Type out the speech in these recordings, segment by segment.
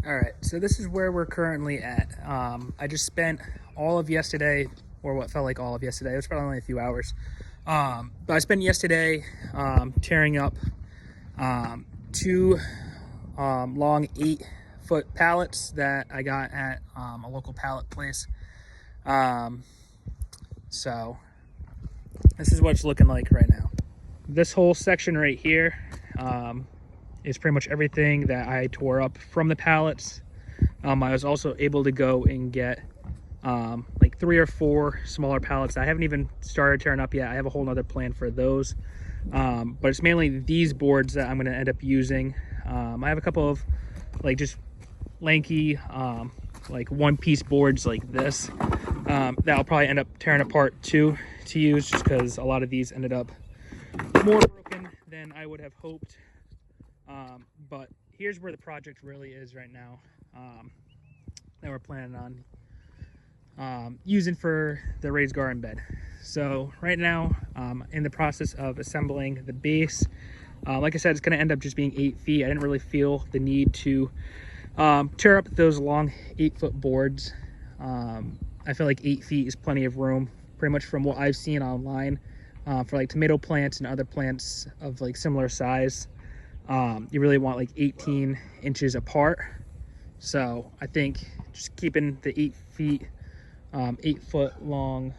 All right, so this is where we're currently at. I just spent all of yesterday, or what felt like all of yesterday. It was probably only a few hours. But I spent yesterday tearing up two long 8-foot pallets that I got at a local pallet place. So this is what it's looking like right now. This whole section right here is pretty much everything that I tore up from the pallets. I was also able to go and get like 3 or 4 smaller pallets. I haven't even started tearing up yet. I have a whole nother plan for those. But it's mainly these boards that I'm going to end up using. I have a couple of like just lanky like one-piece boards like this that I'll probably end up tearing apart too to use, just because a lot of these ended up more broken than I would have hoped. But here's where the project really is right now, that we're planning on using for the raised garden bed. So right now, in the process of assembling the base. Like I said, it's going to end up just being 8 feet. I didn't really feel the need to tear up those long 8-foot boards. I feel like 8 feet is plenty of room, pretty much from what I've seen online, for like tomato plants and other plants of like similar size. You really want like 18 inches apart. So I think just keeping the 8 feet, 8-foot long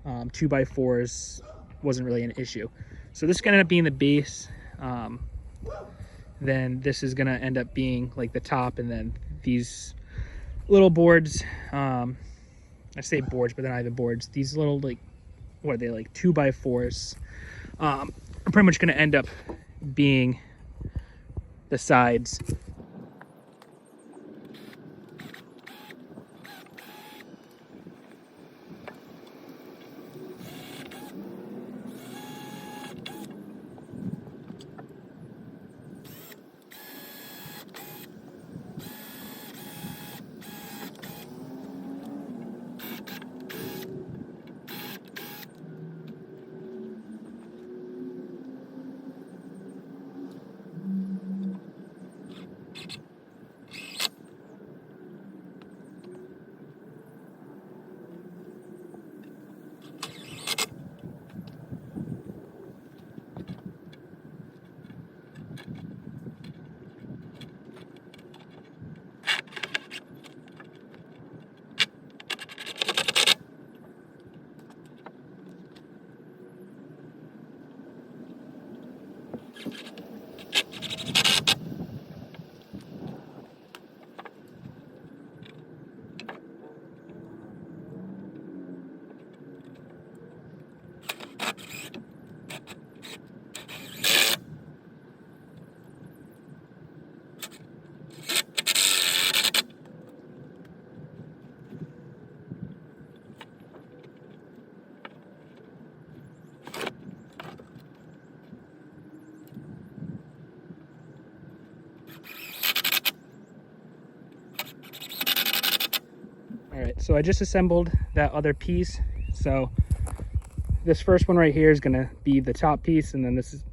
2x4s wasn't really an issue. So this is going to end up being the base. Then this is going to end up being like the top, and then these little boards, I say boards, but they're not even boards. These little, like, what are they, like 2x4s, are pretty much going to end up being the sides. All right, so I just assembled that other piece. So this first one right here is going to be the top piece, and then this is,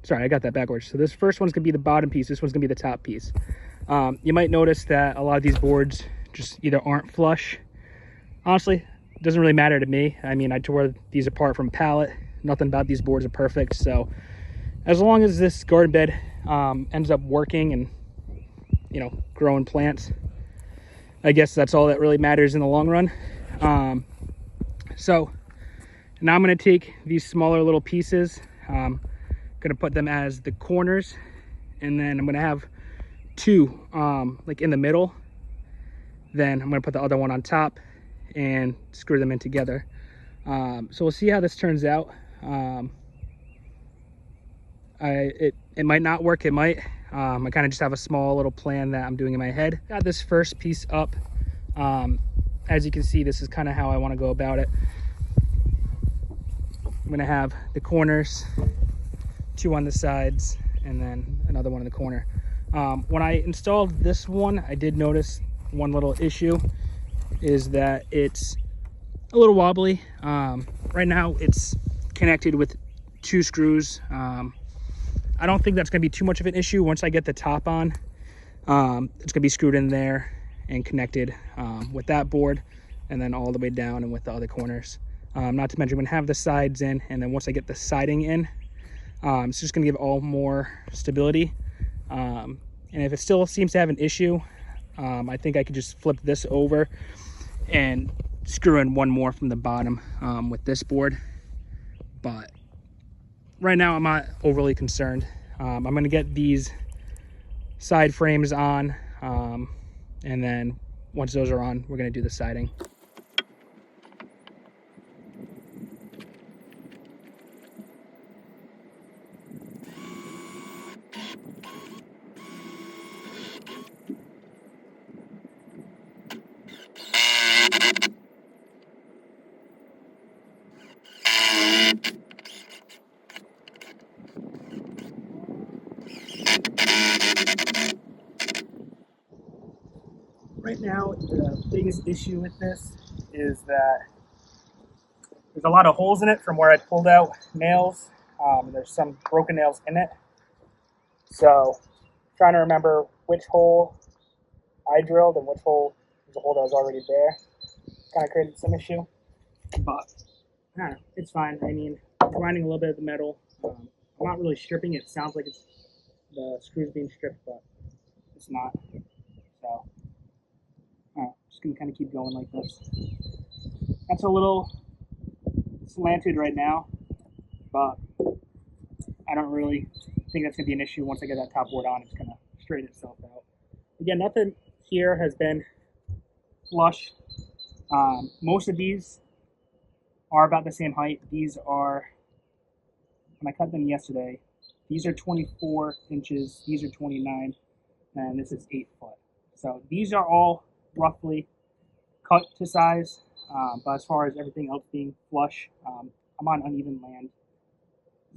sorry, I got that backwards. So this first one's going to be the bottom piece. This one's going to be the top piece. You might notice that a lot of these boards just either aren't flush. Honestly, it doesn't really matter to me. I mean, I tore these apart from pallet. Nothing about these boards are perfect. So as long as this garden bed ends up working and, you know, growing plants, I guess that's all that really matters in the long run. So now I'm going to take these smaller little pieces, going to put them as the corners, and then I'm going to have 2 like in the middle. Then I'm going to put the other one on top and screw them in together. So we'll see how this turns out. It might not work, it might. I kind of just have a small little plan that I'm doing in my head. Got this first piece up. As you can see, this is kind of how I want to go about it. I'm going to have the corners, 2 on the sides, and then another one in the corner. When I installed this one, I did notice one little issue, is that it's a little wobbly. Right now it's connected with 2 screws. I don't think that's going to be too much of an issue once I get the top on. It's gonna be screwed in there and connected with that board, and then all the way down and with the other corners. Not to mention, I'm gonna have the sides in, and then once I get the siding in, it's just gonna give all more stability. And if it still seems to have an issue, I think I could just flip this over and screw in one more from the bottom with this board. But right now I'm not overly concerned. I'm gonna get these side frames on, and then once those are on, we're gonna do the siding. Right now, the biggest issue with this is that there's a lot of holes in it from where I pulled out nails. There's some broken nails in it. So, trying to remember which hole I drilled and which hole was a hole that was already there. Kind of created some issue. But, I don't know, it's fine. I mean, I'm grinding a little bit of the metal. I'm not really stripping it. It sounds like it's the screws being stripped, but it's not. So, just gonna kind of keep going like this. That's a little slanted right now, but I don't really think that's gonna be an issue. Once I get that top board on, it's gonna straighten itself out. Again, nothing here has been flush. Most of these are about the same height. These are, when I cut them yesterday, these are 24 inches, these are 29, and this is 8 foot. So these are all roughly cut to size, but as far as everything else being flush, I'm on uneven land,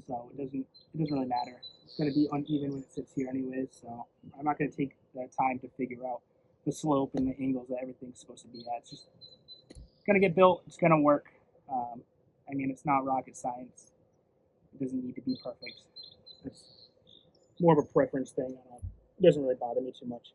so it doesn't really matter. It's going to be uneven when it sits here anyways, so I'm not going to take the time to figure out the slope and the angles that everything's supposed to be at. It's just going to get built. It's going to work. I mean, it's not rocket science. It doesn't need to be perfect. It's more of a preference thing. It doesn't really bother me too much.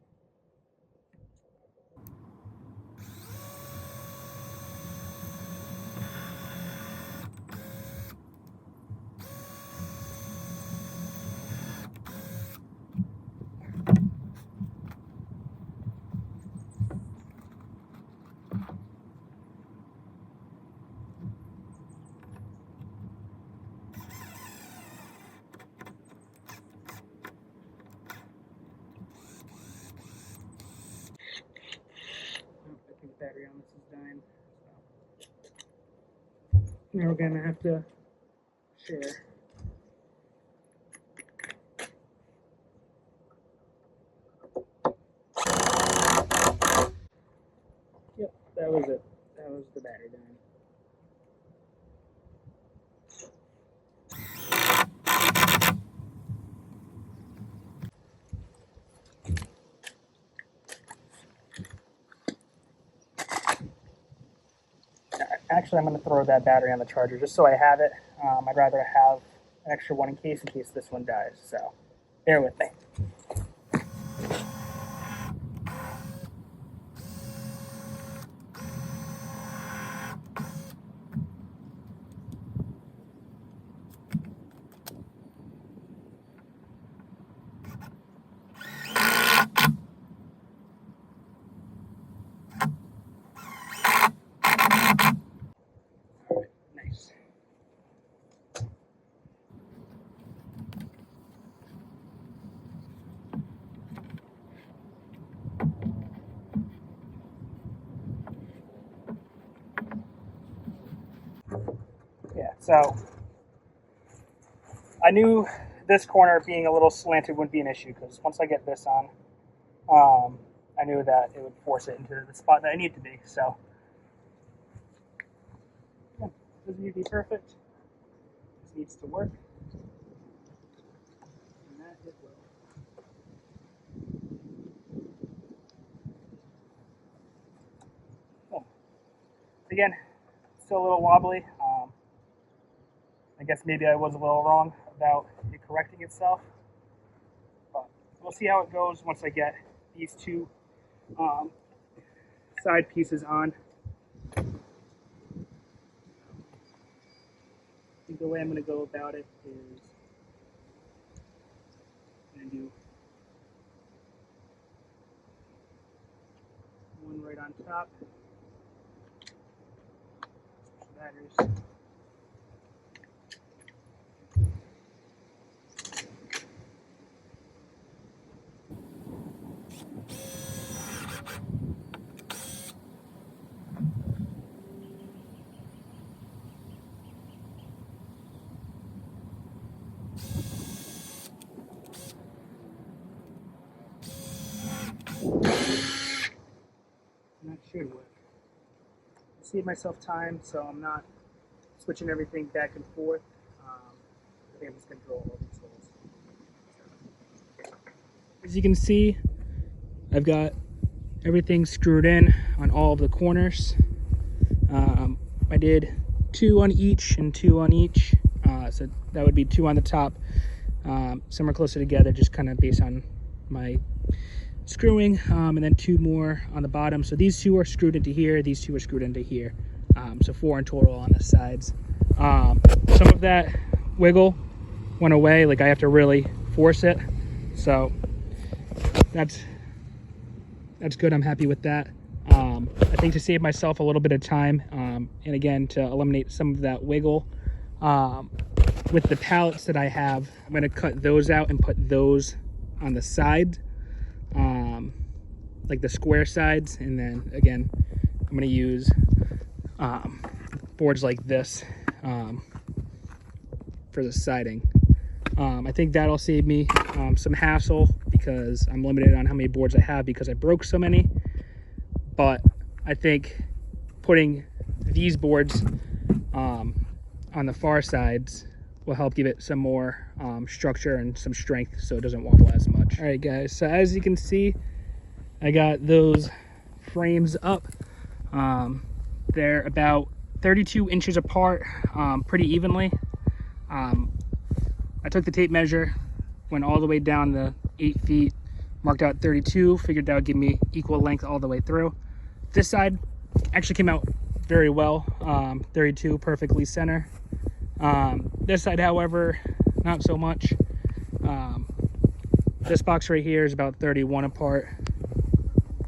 I think the battery on this is dying. So now we're gonna have to share. Yep, that was it. That was the battery dying. Actually, I'm going to throw that battery on the charger just so I have it. I'd rather have an extra one in case this one dies. So bear with me. Nice. Yeah, so I knew this corner being a little slanted wouldn't be an issue because once I get this on, I knew that it would force it into the spot that I need to be. So yeah, doesn't need to be perfect. This needs to work. And that it will. Cool. Again, still a little wobbly. I guess maybe I was a little wrong about it correcting itself, but we'll see how it goes once I get these two side pieces on. I think the way I'm going to go about it is I'm going to do one right on top. Batteries. And that should work. Save myself time, so I'm not switching everything back and forth. I think I'm just going to drill all these holes. As you can see, I've got everything screwed in on all of the corners. I did 2 on each and 2 on each, so that would be 2 on the top. Some are closer together, just kind of based on my screwing, and then 2 more on the bottom. So these 2 are screwed into here, these 2 are screwed into here, so 4 in total on the sides. Some of that wiggle went away, like I have to really force it, so that's good. I'm happy with that. I think to save myself a little bit of time, and again to eliminate some of that wiggle, with the pallets that I have, I'm going to cut those out and put those on the side, like the square sides, and then again I'm going to use boards like this for the siding. I think that'll save me some hassle because I'm limited on how many boards I have because I broke so many. But I think putting these boards on the far sides will help give it some more structure and some strength so it doesn't wobble as much. All right, guys, so as you can see, I got those frames up. They're about 32 inches apart, pretty evenly. I took the tape measure, went all the way down the 8 feet, marked out 32, figured that would give me equal length all the way through. This side actually came out very well, 32 perfectly center. This side, however, not so much. This box right here is about 31 apart.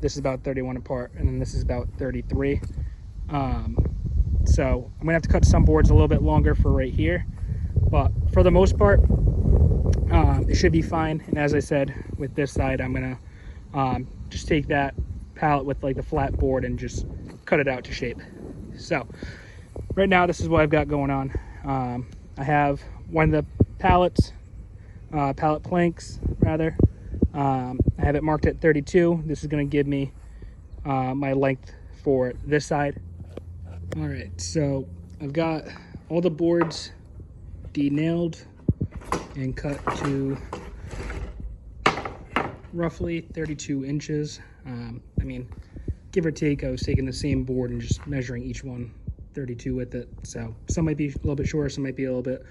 This is about 31 apart, and then this is about 33. So I'm gonna have to cut some boards a little bit longer for right here, but for the most part, it should be fine. And as I said, with this side, I'm gonna just take that pallet with like the flat board and just cut it out to shape. So right now, this is what I've got going on. I have one of the pallets, pallet planks rather. I have it marked at 32. This is going to give me my length for this side. All right, so I've got all the boards de-nailed and cut to roughly 32 inches. I mean, give or take, I was taking the same board and just measuring each one 32 with it. So some might be a little bit shorter, some might be a little bit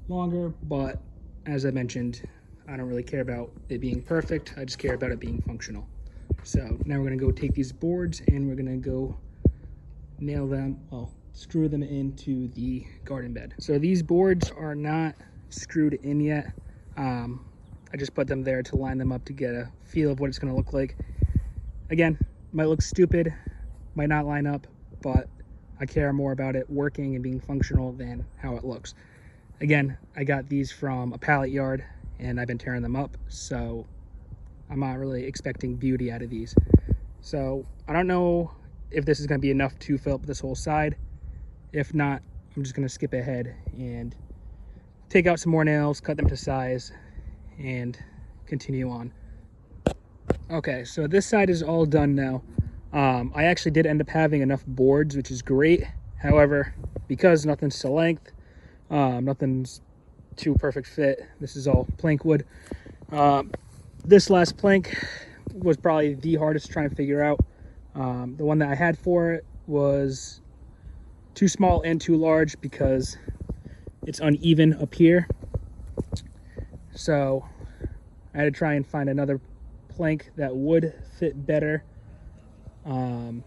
longer, but as I mentioned, I don't really care about it being perfect. I just care about it being functional. So now we're gonna go take these boards and we're gonna go nail them, well, screw them into the garden bed. So these boards are not screwed in yet. I just put them there to line them up to get a feel of what it's gonna look like. Again, might look stupid, might not line up, but I care more about it working and being functional than how it looks. Again, I got these from a pallet yard and I've been tearing them up, so I'm not really expecting beauty out of these. So I don't know if this is going to be enough to fill up this whole side. If not, I'm just going to skip ahead and take out some more nails, cut them to size, and continue on. Okay, so this side is all done now. I actually did end up having enough boards, which is great. However, because nothing's to length, nothing's to perfect fit, this is all plank wood. This last plank was probably the hardest to try and figure out. The one that I had for it was too small and too large because it's uneven up here. So I had to try and find another plank that would fit better. Then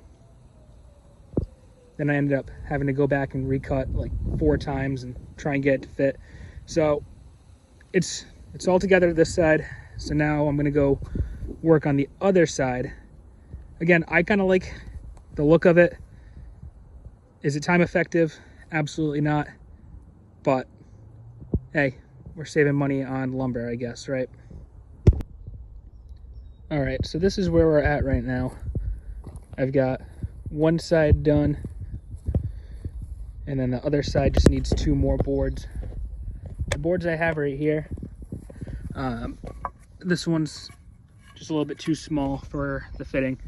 I ended up having to go back and recut like 4 times and try and get it to fit. So it's all together this side. So now I'm gonna go work on the other side. Again, I kind of like the look of it. Is it time effective? Absolutely not. But hey, we're saving money on lumber, I guess, right? All right, so this is where we're at right now. I've got one side done, and then the other side just needs 2 more boards. The boards I have right here, this one's just a little bit too small for the fitting,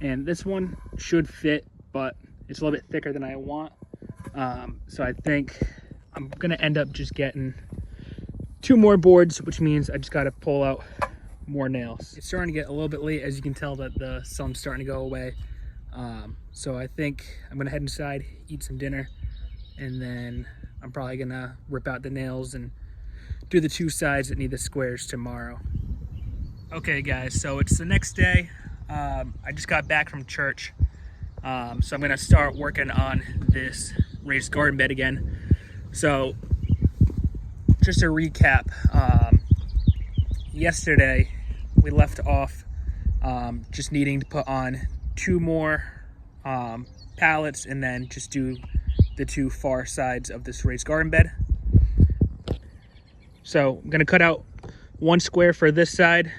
and this one should fit, but it's a little bit thicker than I want. So I think I'm gonna end up just getting 2 more boards, which means I just gotta pull out more nails. It's starting to get a little bit late, as you can tell that the sun's starting to go away. So I think I'm gonna head inside, eat some dinner, and then I'm probably gonna rip out the nails and do the 2 sides that need the squares tomorrow. Okay guys, so it's the next day. I just got back from church. So I'm gonna start working on this raised garden bed again. So just to recap, yesterday we left off just needing to put on 2 more pallets and then just do the 2 far sides of this raised garden bed. So I'm gonna cut out 1 square for this side,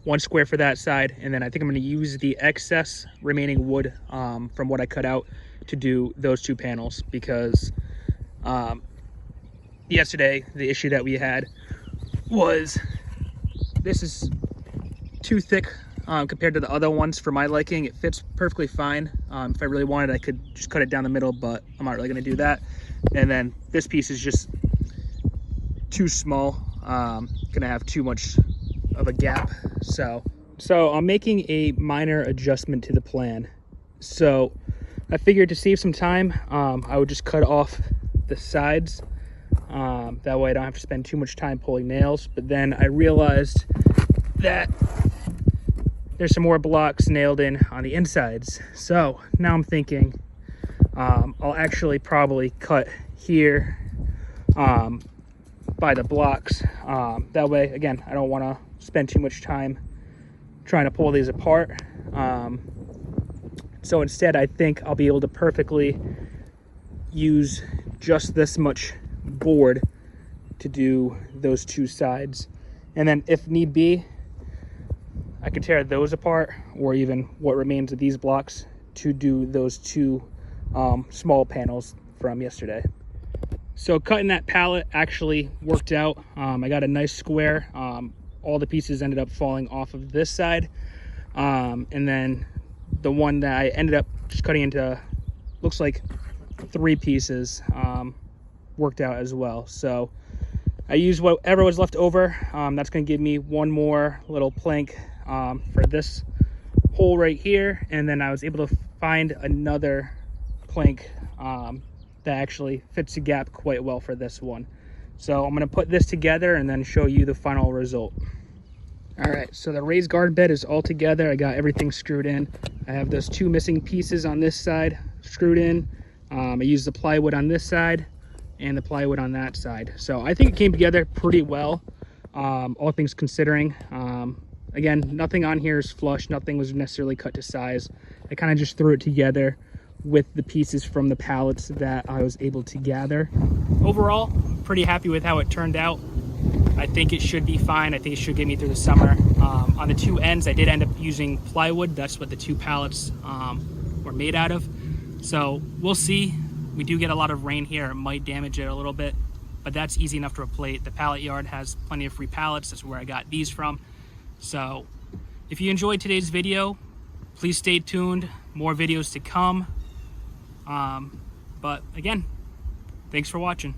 1 square for that side, and then I think I'm gonna use the excess remaining wood from what I cut out to do those 2 panels, because yesterday the issue that we had was this is too thick compared to the other ones for my liking. It fits perfectly fine. If I really wanted, I could just cut it down the middle, but I'm not really gonna do that. And then this piece is just too small, gonna have too much of a gap. So I'm making a minor adjustment to the plan. So I figured to save some time, I would just cut off the sides. That way I don't have to spend too much time pulling nails. But then I realized that there's some more blocks nailed in on the insides. So now I'm thinking I'll actually probably cut here by the blocks. That way, again, I don't want to spend too much time trying to pull these apart. So instead, I think I'll be able to perfectly use just this much board to do those 2 sides. And then if need be, I could tear those apart, or even what remains of these blocks, to do those 2 small panels from yesterday. So cutting that pallet actually worked out. I got a nice square. All the pieces ended up falling off of this side. And then the one that I ended up just cutting into, looks like 3 pieces, worked out as well. So I used whatever was left over. That's gonna give me 1 more little plank for this hole right here. And then I was able to find another plank that actually fits the gap quite well for this one. So I'm gonna put this together and then show you the final result. All right, so the raised garden bed is all together. I got everything screwed in. I have those 2 missing pieces on this side screwed in. I used the plywood on this side and the plywood on that side. So I think it came together pretty well, all things considering. Again, nothing on here is flush. Nothing was necessarily cut to size. I kind of just threw it together with the pieces from the pallets that I was able to gather. Overall, pretty happy with how it turned out. I think it should be fine. I think it should get me through the summer. On the 2 ends, I did end up using plywood. That's what the 2 pallets were made out of. So we'll see. We do get a lot of rain here. It might damage it a little bit, but that's easy enough to replace. The pallet yard has plenty of free pallets. That's where I got these from. So if you enjoyed today's video, please stay tuned. More videos to come. But again, thanks for watching.